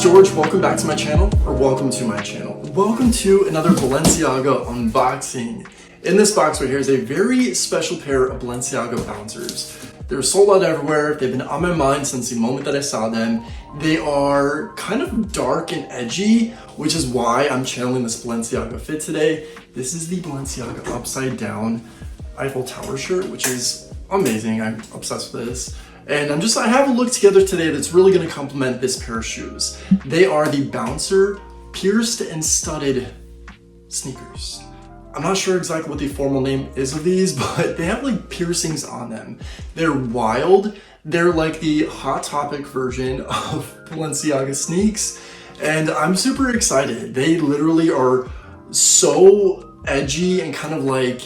George, welcome back to my channel, or welcome to my channel. Welcome to another Balenciaga unboxing. In this box right here is a very special pair of Balenciaga bouncers. They're sold out everywhere. They've been on my mind since the moment that I saw them. They are kind of dark and edgy, which is why I'm channeling this Balenciaga fit today. This is the Balenciaga upside down Eiffel Tower shirt, which is amazing. I'm obsessed with this. And I have a look together today that's really going to complement this pair of shoes. They are the Bouncer pierced and studded sneakers. I'm not sure exactly what the formal name is of these, but they have like piercings on them. They're wild. They're like the Hot Topic version of Balenciaga sneaks. And I'm super excited. They literally are so edgy and kind of like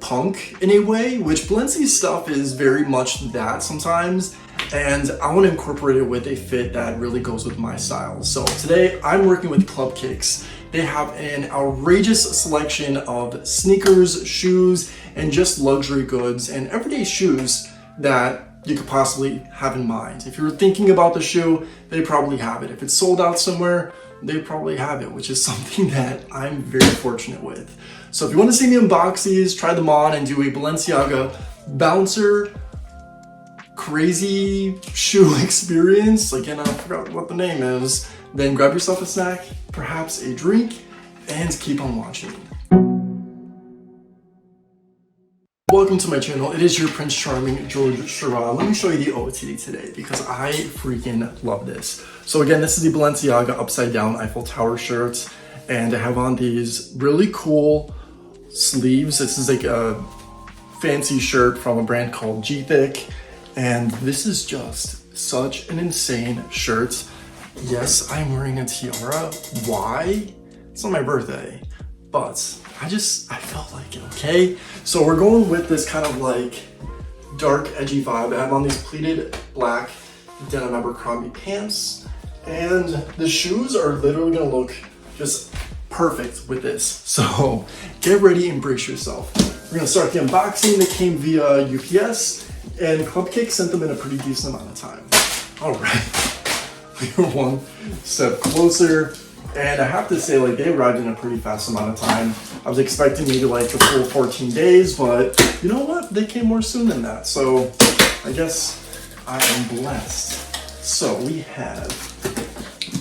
punk in a way, which Balenci stuff is very much that sometimes, and I want to incorporate it with a fit that really goes with my style. So today I'm working with ClubKickz. They have an outrageous selection of sneakers, shoes, and just luxury goods and everyday shoes that you could possibly have in mind. If you're thinking about the shoe, they probably have it. If it's sold out somewhere, they probably have it, which is something that I'm very fortunate with. So if you want to see me unbox these, try them on, and do a Balenciaga bouncer crazy shoe experience, again, I forgot what the name is, then grab yourself a snack, perhaps a drink, and keep on watching. Welcome to my channel. It is your Prince Charming, georgeschirra. Let me show you the OOTD today because I freaking love this. So again, this is the Balenciaga upside down Eiffel Tower shirt, and I have on these really cool sleeves. This is like a fancy shirt from a brand called 𝗁𝗧, and this is just such an insane shirt. Yes, I'm wearing a tiara. Why? It's not my birthday, but I felt like it, okay? So we're going with this kind of like dark, edgy vibe. I have on these pleated black denim Abercrombie pants, and the shoes are literally gonna look just perfect with this. So get ready and brace yourself. We're gonna start the unboxing. They came via UPS, and ClubKickz sent them in a pretty decent amount of time. All right, we are one step closer. And I have to say, like, they arrived in a pretty fast amount of time. I was expecting maybe like the full 14 days, but you know what? They came more soon than that. So I guess I am blessed. So we have,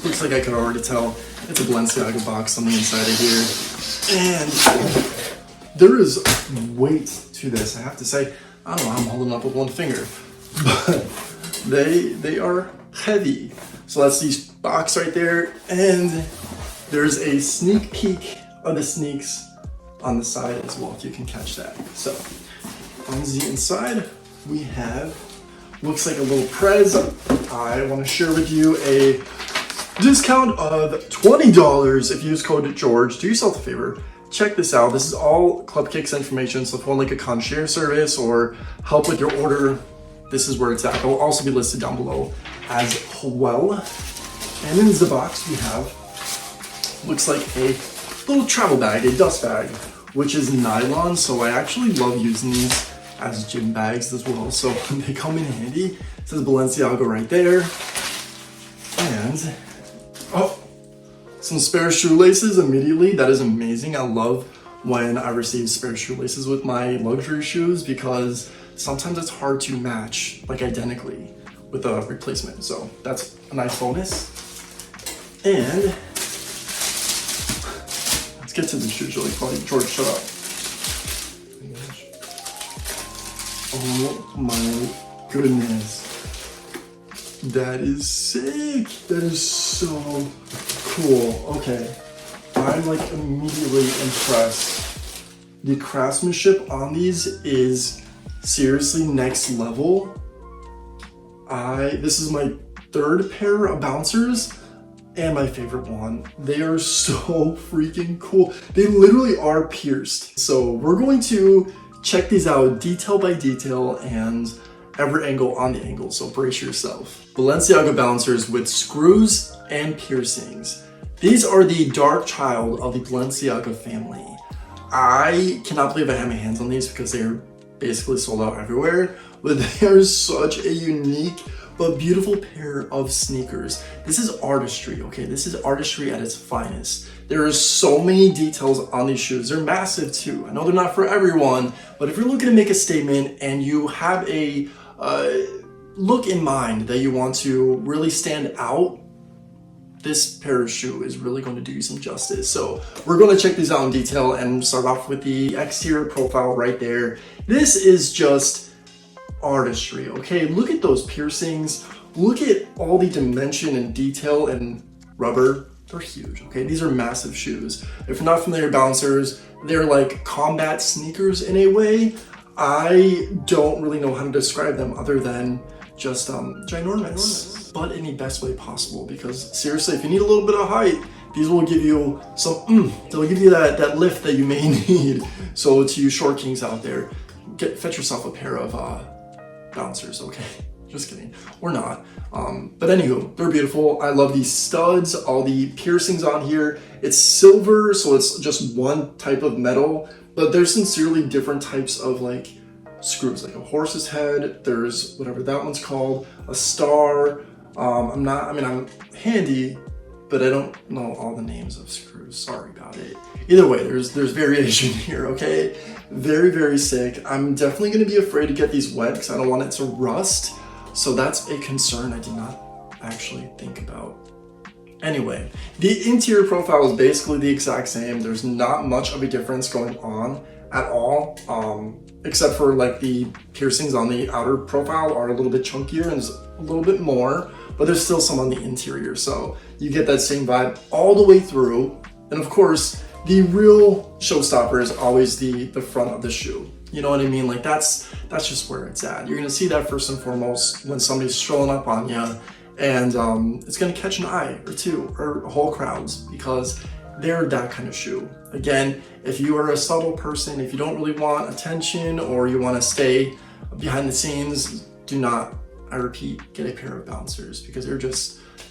looks like I could already tell, it's a Balenciaga box on the inside of here. And there is weight to this, I have to say. I don't know, I'm holding up with one finger, but they are heavy. So that's the box right there, and there's a sneak peek of the sneaks on the side as well, if you can catch that. So on the inside, we have, looks like a little prez. I want to share with you a discount of $20 if you use code George. Do yourself a favor, check this out. This is all ClubKickz information, so if you want like a concierge service or help with your order, this is where it's at. It will also be listed down below as well. And in the box we have, looks like a little travel bag, a dust bag, which is nylon, so I actually love using these as gym bags as well, so they come in handy. It says Balenciaga right there. And, oh, some spare shoelaces immediately. That is amazing. I love when I receive spare shoelaces with my luxury shoes because sometimes it's hard to match like identically with a replacement. So that's a nice bonus. And let's get to the shoes really quick. George, shut up. Oh my goodness. That is sick. That is so cool. Okay. I'm like immediately impressed. The craftsmanship on these is seriously next level. This is my third pair of bouncers and my favorite one. They are so freaking cool. They literally are pierced. So we're going to check these out detail by detail and every angle on the angle, so brace yourself. Balenciaga bouncers with screws and piercings. These are the dark child of the Balenciaga family. I cannot believe I have my hands on these because they're basically sold out everywhere, but they are such a unique but beautiful pair of sneakers. This is artistry, okay? This is artistry at its finest. There are so many details on these shoes. They're massive too. I know they're not for everyone, but if you're looking to make a statement and you have a look in mind that you want to really stand out, this pair of shoe is really going to do you some justice. So we're going to check these out in detail and start off with the exterior profile right there. This is just artistry, okay? Look at those piercings. Look at all the dimension and detail and rubber. They're huge, okay? These are massive shoes. If you're not familiar with Bouncers, they're like combat sneakers in a way. I don't really know how to describe them other than just ginormous, but in the best way possible, because seriously, if you need a little bit of height, these will give you some they'll give you that lift that you may need. So to you short kings out there, fetch yourself a pair of Bouncers, okay? Just kidding, or not. But anywho, they're beautiful. I love these studs, all the piercings on here. It's silver, so it's just one type of metal, but there's sincerely different types of like screws, like a horse's head, there's whatever that one's called, a star. I'm handy, but I don't know all the names of screws, sorry about it. Either way, there's variation here, okay? Very, very sick. I'm definitely gonna be afraid to get these wet because I don't want it to rust. So that's a concern I did not actually think about. Anyway, the interior profile is basically the exact same. There's not much of a difference going on at all, except for like the piercings on the outer profile are a little bit chunkier and there's a little bit more, but there's still some on the interior. So you get that same vibe all the way through. And of course, the real showstopper is always the front of the shoe. You know what I mean? Like that's just where it's at. You're gonna see that first and foremost when somebody's strolling up on you, and it's gonna catch an eye or two or whole crowds because they're that kind of shoe. Again, if you are a subtle person, if you don't really want attention or you want to stay behind the scenes, do not, I repeat, get a pair of Bouncers because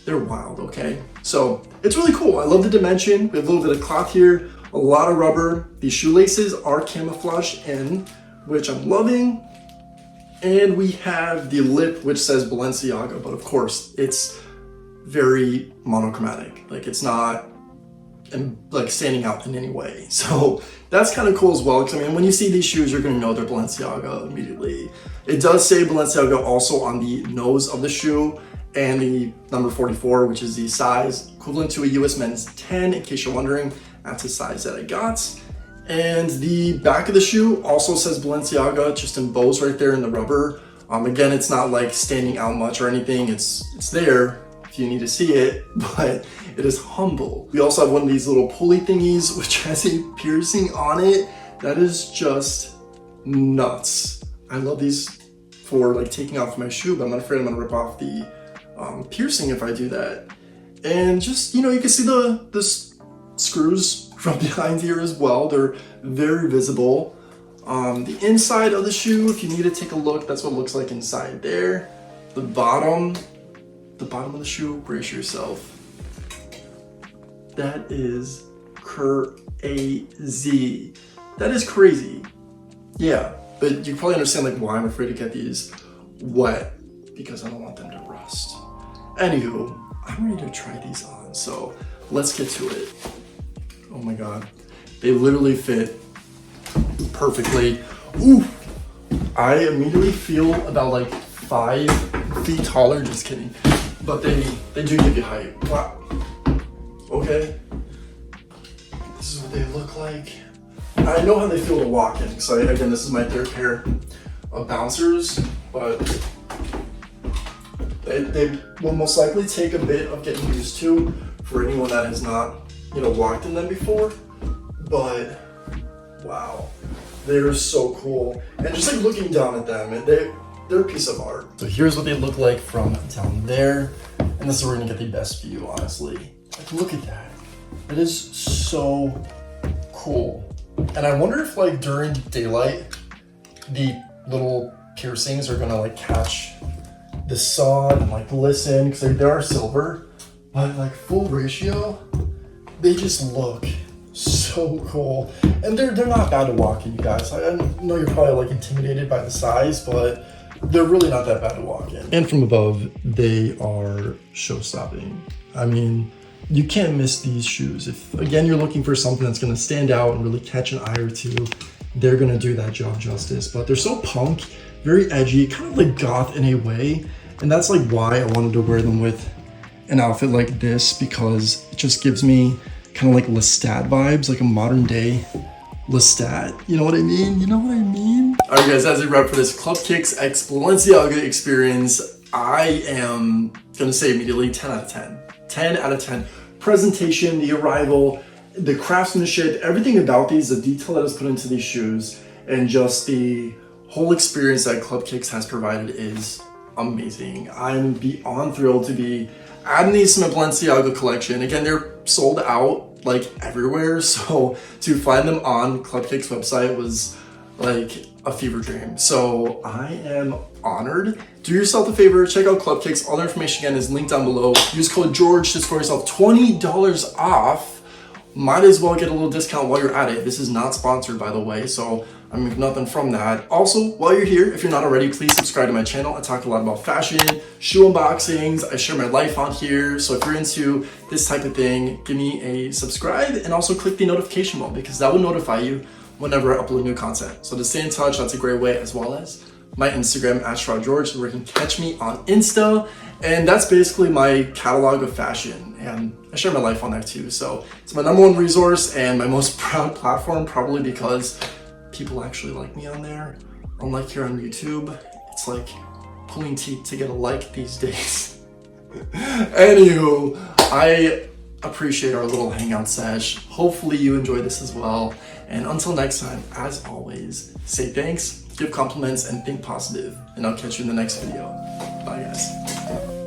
they're wild, okay? So it's really cool. I love the dimension. We have a little bit of cloth here, a lot of rubber. These shoelaces are camouflage in, which I'm loving. And we have the lip, which says Balenciaga, but of course it's very monochromatic. Like it's not like standing out in any way. So that's kind of cool as well, because I mean, when you see these shoes, you're gonna know they're Balenciaga immediately. It does say Balenciaga also on the nose of the shoe and the number 44, which is the size equivalent to a US men's 10, in case you're wondering. That's the size that I got. And the back of the shoe also says Balenciaga, just in bows right there in the rubber. Again, it's not like standing out much or anything. It's there if you need to see it, but it is humble. We also have one of these little pulley thingies, which has a piercing on it. That is just nuts. I love these for like taking off my shoe, but I'm afraid I'm gonna rip off the piercing if I do that. And just, you know, you can see the screws from behind here as well. They're very visible. The inside of the shoe, if you need to take a look, that's what it looks like inside there. The bottom of the shoe, brace yourself. That is crazy. That is crazy. Yeah, but you probably understand like why I'm afraid to get these wet, because I don't want them to rust. Anywho, I'm ready to try these on, so let's get to it. Oh my God, they literally fit perfectly. Ooh, I immediately feel about like 5 feet taller, just kidding. But they do give you height. Wow. Okay. This is what they look like. I know how they feel to walk in. So again, this is my 3rd pair of Bouncers, but they will most likely take a bit of getting used to for anyone that has not, you know, walked in them before. But wow, they're so cool. And just like looking down at them, they're a piece of art. So here's what they look like from down there. And this is where we're gonna get the best view, honestly. Like, look at that. It is so cool. And I wonder if like during daylight, the little piercings are gonna like catch the sun and like glisten, because they are silver, but like full ratio, they just look so cool. And they're not bad to walk in, you guys. I know you're probably like intimidated by the size, but they're really not that bad to walk in. And from above, they are show-stopping. I mean, you can't miss these shoes. If, again, you're looking for something that's gonna stand out and really catch an eye or two, they're gonna do that job justice. But they're so punk, very edgy, kind of like goth in a way. And that's like why I wanted to wear them with an outfit like this, because it just gives me kind of like Lestat vibes, like a modern day Lestat. You know what I mean? You know what I mean? All right, guys, as a wrap for this ClubKickz x Balenciaga experience, I am gonna say immediately 10 out of 10. 10 out of 10. Presentation, the arrival, the craftsmanship, everything about these, the detail that is put into these shoes, and just the whole experience that ClubKickz has provided is amazing. I'm beyond thrilled to be adding these to my Balenciaga collection. Again, they're sold out like everywhere, so to find them on ClubKickz website was like a fever dream. So I am honored. Do yourself a favor, check out ClubKickz. All the information again is linked down below. Use code George to score yourself $20 off. Might as well get a little discount while you're at it. This is not sponsored, by the way, so I mean nothing from that. Also, while you're here, if you're not already, please subscribe to my channel. I talk a lot about fashion, shoe unboxings. I share my life on here. So if you're into this type of thing, give me a subscribe and also click the notification bell, because that will notify you whenever I upload new content. So to stay in touch, that's a great way, as well as my Instagram @StrawGeorge, where you can catch me on Insta. And that's basically my catalog of fashion. And I share my life on there too. So it's my #1 resource and my most proud platform, probably because people actually like me on there. Unlike here on YouTube, it's like pulling teeth to get a like these days. Anywho, I appreciate our little hangout sesh. Hopefully you enjoy this as well. And until next time, as always, say thanks, give compliments, and think positive. And I'll catch you in the next video. Bye, guys.